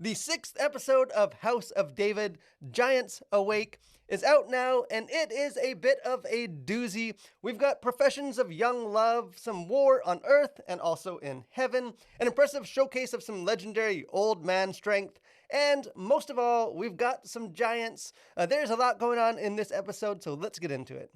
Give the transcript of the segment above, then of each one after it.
The sixth episode of House of David, Giants Awake, is out now, and it is a bit of a doozy. We've got professions of young love, some war on earth and also in heaven, an impressive showcase of some legendary old man strength, and most of all, we've got some giants. There's a lot going on in this episode, so let's get into it.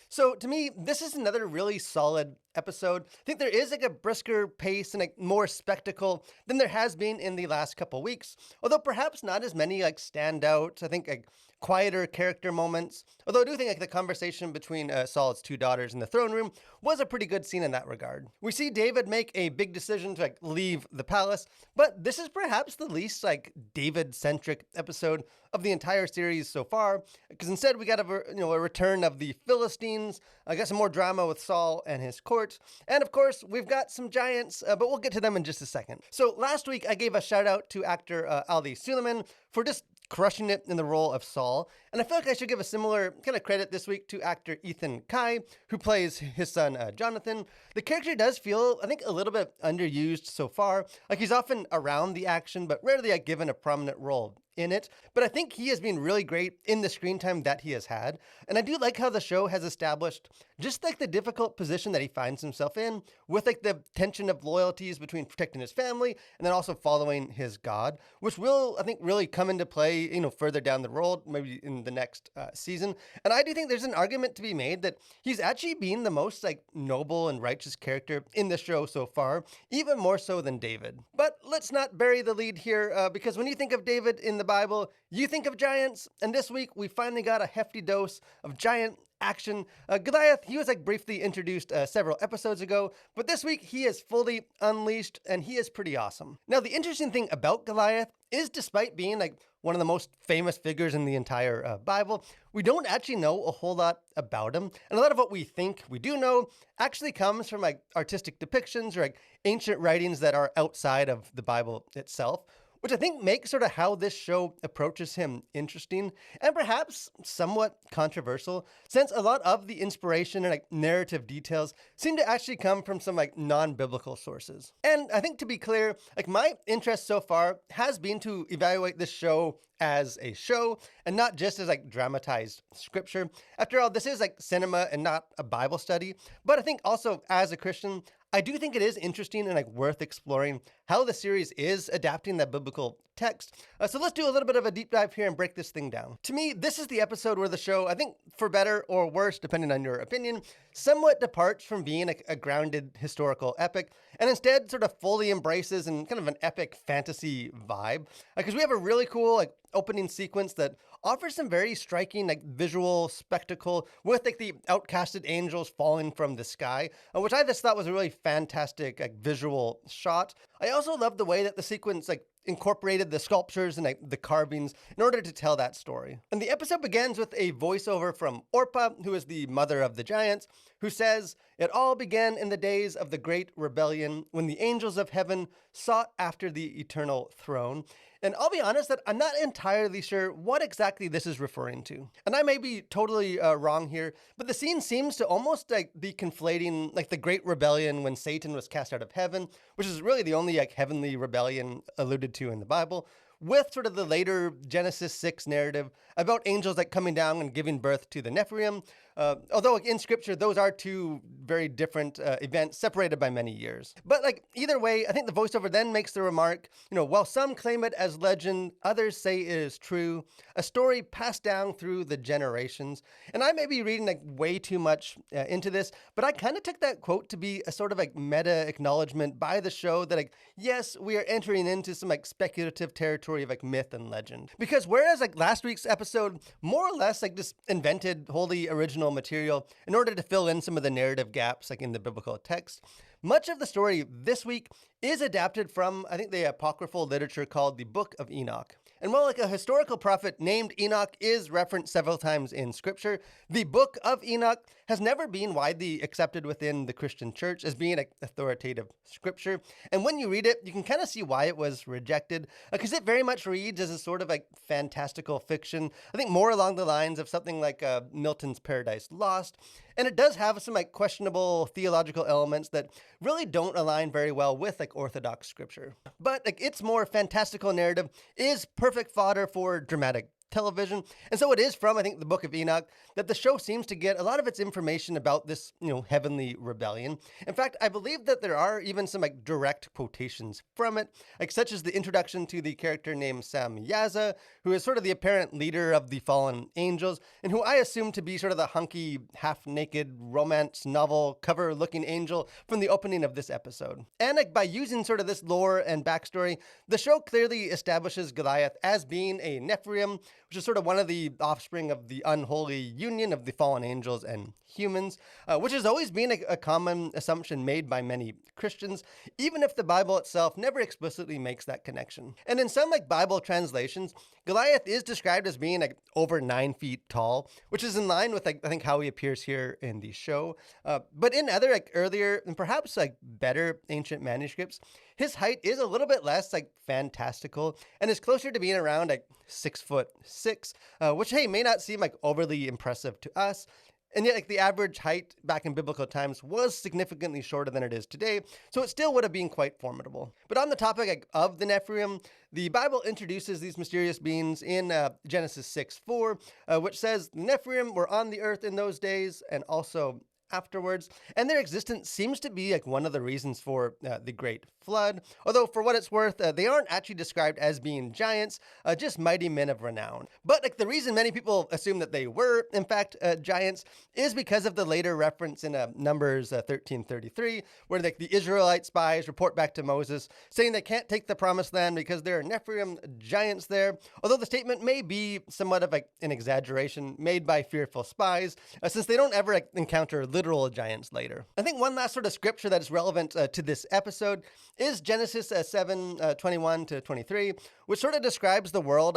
So to me, this is another really solid episode. I think there is like a brisker pace and like more spectacle than there has been in the last couple weeks. Although perhaps not as many like standouts. I think like quieter character moments. Although I do think like the conversation between Saul's two daughters in the throne room was a pretty good scene in that regard. We see David make a big decision to like leave the palace, but this is perhaps the least like David-centric episode of the entire series so far, because instead we got a return of the Philistines. I got some more drama with Saul and his court, and of course we've got some giants, but we'll get to them in just a second. So last week I gave a shout out to actor Ali Suleiman for just crushing it in the role of Saul, and I feel like I should give a similar kind of credit this week to actor Ethan Kai, who plays his son Jonathan. The character does feel, I think, a little bit underused so far. Like he's often around the action, but rarely like given a prominent role in it. But I think he has been really great in the screen time that he has had. And I do like how the show has established just like the difficult position that he finds himself in, with like the tension of loyalties between protecting his family and then also following his God, which will, I think, really come into play, further down the road, maybe in the next season. And I do think there's an argument to be made that he's actually been the most like noble and righteous character in the show so far, even more so than David. But let's not bury the lead here, because when you think of David in the Bible, you think of giants, and this week we finally got a hefty dose of giant action. Goliath, he was like briefly introduced several episodes ago, but this week he is fully unleashed, and he is pretty awesome. Now, the interesting thing about Goliath is, despite being like one of the most famous figures in the entire Bible, we don't actually know a whole lot about him. And a lot of what we think we do know actually comes from like artistic depictions or like ancient writings that are outside of the Bible itself, which I think makes sort of how this show approaches him interesting and perhaps somewhat controversial, since a lot of the inspiration and like narrative details seem to actually come from some like non-biblical sources. And I think, to be clear, like my interest so far has been to evaluate this show as a show and not just as like dramatized scripture. After all, this is like cinema and not a Bible study. But I think also, as a Christian, I do think it is interesting and like worth exploring how the series is adapting that biblical text. So let's do a little bit of a deep dive here and break this thing down. To me, this is the episode where the show, I think, for better or worse, depending on your opinion, somewhat departs from being a grounded historical epic and instead sort of fully embraces and kind of an epic fantasy vibe. Because we have a really cool like opening sequence that offers some very striking like visual spectacle with like the outcasted angels falling from the sky, which I just thought was a really fantastic like visual shot. I also love the way that the sequence like incorporated the sculptures and like the carvings in order to tell that story. And the episode begins with a voiceover from Orpah, who is the mother of the giants, who says, "It all began in the days of the great rebellion when the angels of heaven sought after the eternal throne." And I'll be honest that I'm not entirely sure what exactly this is referring to. And I may be totally wrong here, but the scene seems to almost like be conflating like the Great Rebellion when Satan was cast out of heaven, which is really the only like heavenly rebellion alluded to in the Bible, with sort of the later Genesis 6 narrative about angels like coming down and giving birth to the Nephilim. Although in scripture, those are two very different events separated by many years. But like either way, I think the voiceover then makes the remark, while some claim it as legend, others say it is true, a story passed down through the generations. And I may be reading like way too much into this, but I kind of took that quote to be a sort of like meta acknowledgement by the show that like, yes, we are entering into some like speculative territory of like myth and legend. Because whereas like last week's episode more or less like just invented wholly original material in order to fill in some of the narrative gaps like in the biblical text, much of the story this week is adapted from, I think, the apocryphal literature called the Book of Enoch. And while like a historical prophet named Enoch is referenced several times in scripture, the Book of Enoch has never been widely accepted within the Christian church as being authoritative scripture. And when you read it, you can kind of see why it was rejected, because it very much reads as a sort of fantastical fiction. I think more along the lines of something like Milton's Paradise Lost. And it does have some questionable theological elements that really don't align very well with Orthodox scripture. But its more fantastical narrative is perfect fodder for dramatic television. And so it is from, I think, the Book of Enoch that the show seems to get a lot of its information about this, heavenly rebellion. In fact, I believe that there are even some direct quotations from it, such as the introduction to the character named Sam Yaza, who is sort of the apparent leader of the fallen angels, and who I assume to be sort of the hunky, half-naked romance novel cover-looking angel from the opening of this episode. And by using sort of this lore and backstory, the show clearly establishes Goliath as being a Nephilim, which is sort of one of the offspring of the unholy union of the fallen angels and humans, which has always been a common assumption made by many Christians, even if the Bible itself never explicitly makes that connection. And in some Bible translations, Goliath is described as being over 9 feet tall, which is in line with I think how he appears here in the show. But in other earlier and perhaps better ancient manuscripts, his height is a little bit less fantastical and is closer to being around 6'6", which may not seem overly impressive to us. And yet, the average height back in biblical times was significantly shorter than it is today, so it still would have been quite formidable. But on the topic of the Nephilim, the Bible introduces these mysterious beings in Genesis 6:4, which says, the Nephilim were on the earth in those days, and also afterwards, and their existence seems to be one of the reasons for the Great Flood, although for what it's worth, they aren't actually described as being giants, just mighty men of renown. But the reason many people assume that they were, in fact, giants is because of the later reference in Numbers 13:33, where the Israelite spies report back to Moses, saying they can't take the promised land because there are Nephilim giants there, although the statement may be somewhat of an exaggeration made by fearful spies, since they don't ever encounter literal giants later. I think one last sort of scripture that is relevant to this episode is Genesis 7:21-23, which sort of describes the world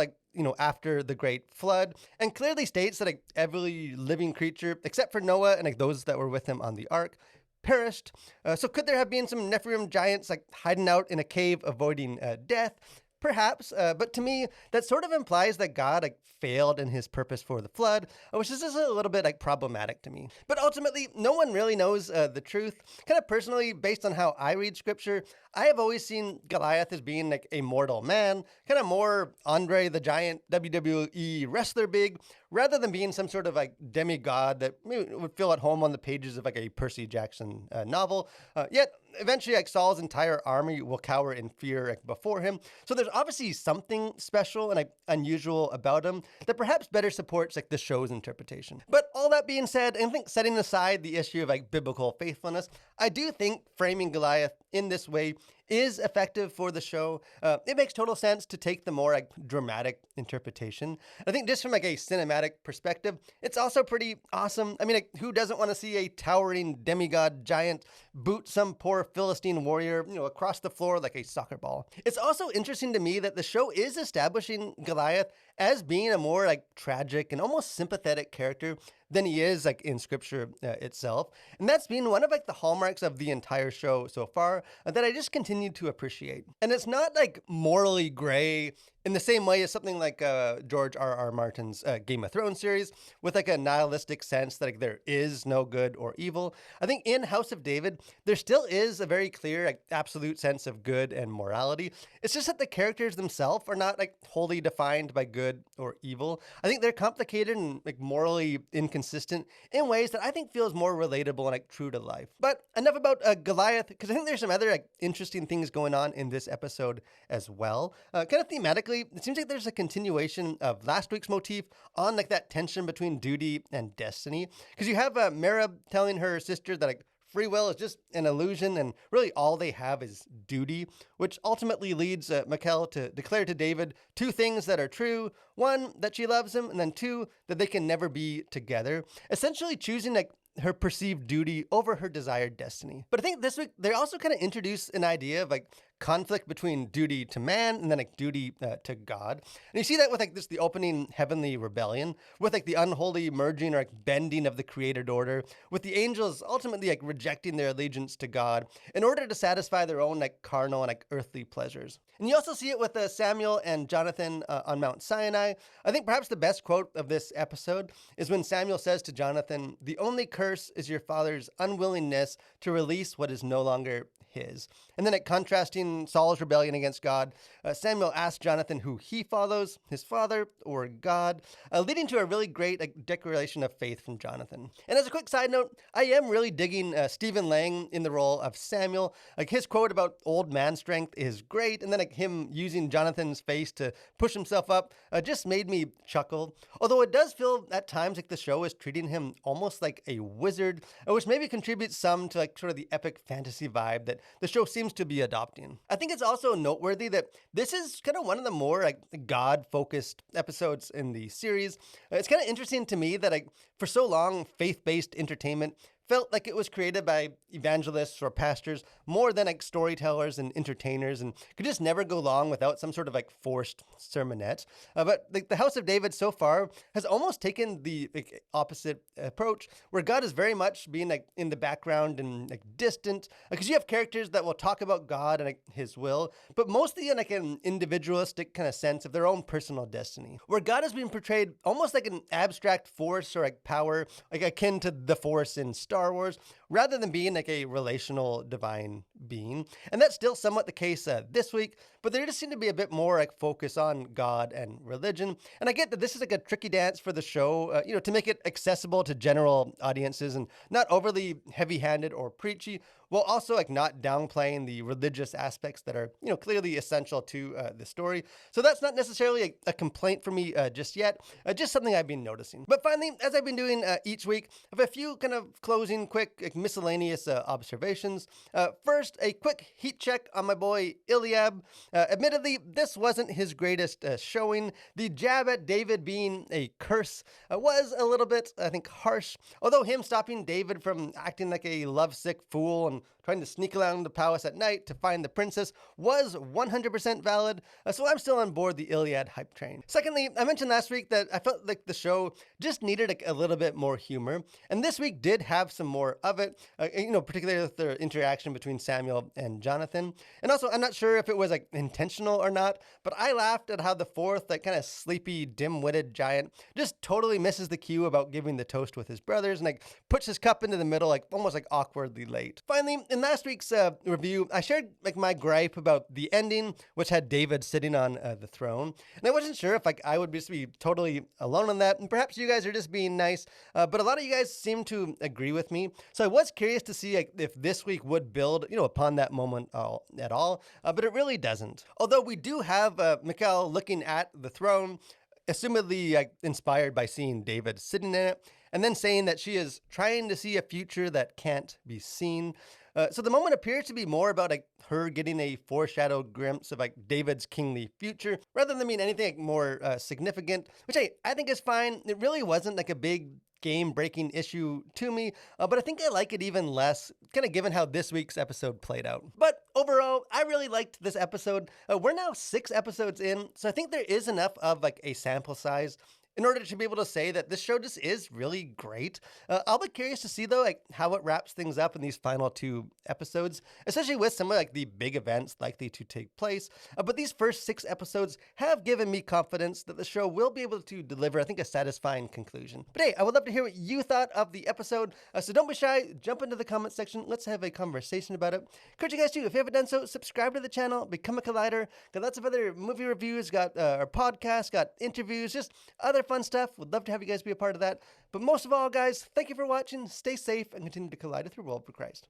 after the Great Flood, and clearly states that every living creature, except for Noah and those that were with him on the ark, perished. So could there have been some Nephilim giants hiding out in a cave avoiding death? Perhaps, but to me, that sort of implies that God failed in his purpose for the flood, which is just a little bit problematic to me. But ultimately, no one really knows the truth. Kind of personally, based on how I read scripture, I have always seen Goliath as being a mortal man, kind of more Andre the Giant WWE wrestler big, rather than being some sort of demigod that would feel at home on the pages of a Percy Jackson novel. Yet eventually Saul's entire army will cower in fear before him. So there's obviously something special and unusual about him that perhaps better supports the show's interpretation. But all that being said, I think setting aside the issue of biblical faithfulness, I do think framing Goliath in this way is effective for the show. It makes total sense to take the more dramatic interpretation. I think just from a cinematic perspective, it's also pretty awesome. I mean, who doesn't want to see a towering demigod giant boot some poor Philistine warrior, across the floor like a soccer ball? It's also interesting to me that the show is establishing Goliath as being a more tragic and almost sympathetic character than he is in scripture itself. And that's been one of the hallmarks of the entire show so far that I just continue to appreciate. And it's not morally gray in the same way as something like George R.R. Martin's Game of Thrones series, with a nihilistic sense that there is no good or evil. I think in House of David, there still is a very clear absolute sense of good and morality. It's just that the characters themselves are not wholly defined by good or evil. I think they're complicated and morally inconsistent in ways that I think feels more relatable and true to life. But enough about Goliath, because I think there's some other interesting things going on in this episode as well. Kind of thematically, it seems like there's a continuation of last week's motif on that tension between duty and destiny. Because you have Merab telling her sister that free will is just an illusion and really all they have is duty, which ultimately leads Michal to declare to David 2 things that are true. 1, that she loves him, and then 2, that they can never be together. Essentially choosing her perceived duty over her desired destiny. But I think this week, they also kind of introduce an idea of conflict between duty to man and then like duty to God. And you see that with like this, the opening heavenly rebellion, with like the unholy merging or like bending of the created order, with the angels ultimately like rejecting their allegiance to God in order to satisfy their own like carnal and like earthly pleasures. And you also see it with Samuel and Jonathan on Mount Sinai. I think perhaps the best quote of this episode is when Samuel says to Jonathan, "The only curse is your father's unwillingness to release what is no longer his." And then at contrasting Saul's rebellion against God, Samuel asks Jonathan who he follows, his father or God, leading to a really great declaration of faith from Jonathan. And as a quick side note, I am really digging Stephen Lang in the role of Samuel. Like his quote about old man strength is great, and then like him using Jonathan's face to push himself up just made me chuckle. Although it does feel at times like the show is treating him almost like a wizard, which maybe contributes some to like sort of the epic fantasy vibe that the show seems to be adopting. I think it's also noteworthy that this is kind of one of the more like God-focused episodes in the series. It's kind of interesting to me that like for so long, faith-based entertainment felt like it was created by evangelists or pastors more than like storytellers and entertainers, and could just never go long without some sort of like forced sermonette. But like the House of David so far has almost taken the like, opposite approach, where God is very much being like in the background and like distant, because you have characters that will talk about God and like his will, but mostly in like an individualistic kind of sense of their own personal destiny, where God is being portrayed almost like an abstract force or like power, like akin to the Force in Star Wars, rather than being like a relational divine being. And that's still somewhat the case this week, but there just seemed to be a bit more like focus on God and religion. And I get that this is like a tricky dance for the show, to make it accessible to general audiences and not overly heavy-handed or preachy, while also like not downplaying the religious aspects that are, clearly essential to the story. So that's not necessarily a complaint for me just yet, just something I've been noticing. But finally, as I've been doing each week, I have a few kind of closing, quick, like, miscellaneous observations. First, a quick heat check on my boy Eliab. Admittedly, this wasn't his greatest showing. The jab at David being a curse was a little bit, I think, harsh. Although him stopping David from acting like a lovesick fool and trying to sneak around the palace at night to find the princess was 100% valid, so I'm still on board the Iliad hype train. Secondly, I mentioned last week that I felt like the show just needed a little bit more humor, and this week did have some more of it, particularly with the interaction between Samuel and Jonathan. And also, I'm not sure if it was like intentional or not, but I laughed at how the fourth, like kind of sleepy, dim-witted giant just totally misses the cue about giving the toast with his brothers and like puts his cup into the middle, like almost like awkwardly late. Finally, in last week's review, I shared like my gripe about the ending, which had David sitting on the throne, and I wasn't sure if like I would just be totally alone on that, and perhaps you guys are just being nice, but a lot of you guys seem to agree with me. So I was curious to see like, if this week would build, upon that moment at all, but it really doesn't. Although we do have Mikhail looking at the throne, assumedly inspired by seeing David sitting in it, and then saying that she is trying to see a future that can't be seen. So the moment appears to be more about like her getting a foreshadowed glimpse of like David's kingly future, rather than being anything like, more significant, which I think is fine. It really wasn't like a big game-breaking issue to me, but I think I like it even less, kind of given how this week's episode played out. But overall, I really liked this episode. We're now 6 episodes in, so I think there is enough of like a sample size in order to be able to say that this show just is really great. I'll be curious to see, though, like how it wraps things up in these final 2 episodes, especially with some of like the big events likely to take place. But these first 6 episodes have given me confidence that the show will be able to deliver, I think, a satisfying conclusion. But hey, I would love to hear what you thought of the episode, so don't be shy, jump into the comment section, let's have a conversation about it. Encourage you guys to, if you haven't done so, subscribe to the channel, become a Collider, got lots of other movie reviews, got our podcast, got interviews, just other fun stuff. Would love to have you guys be a part of that. But most of all, guys, thank you for watching. Stay safe and continue to collide through World for Christ.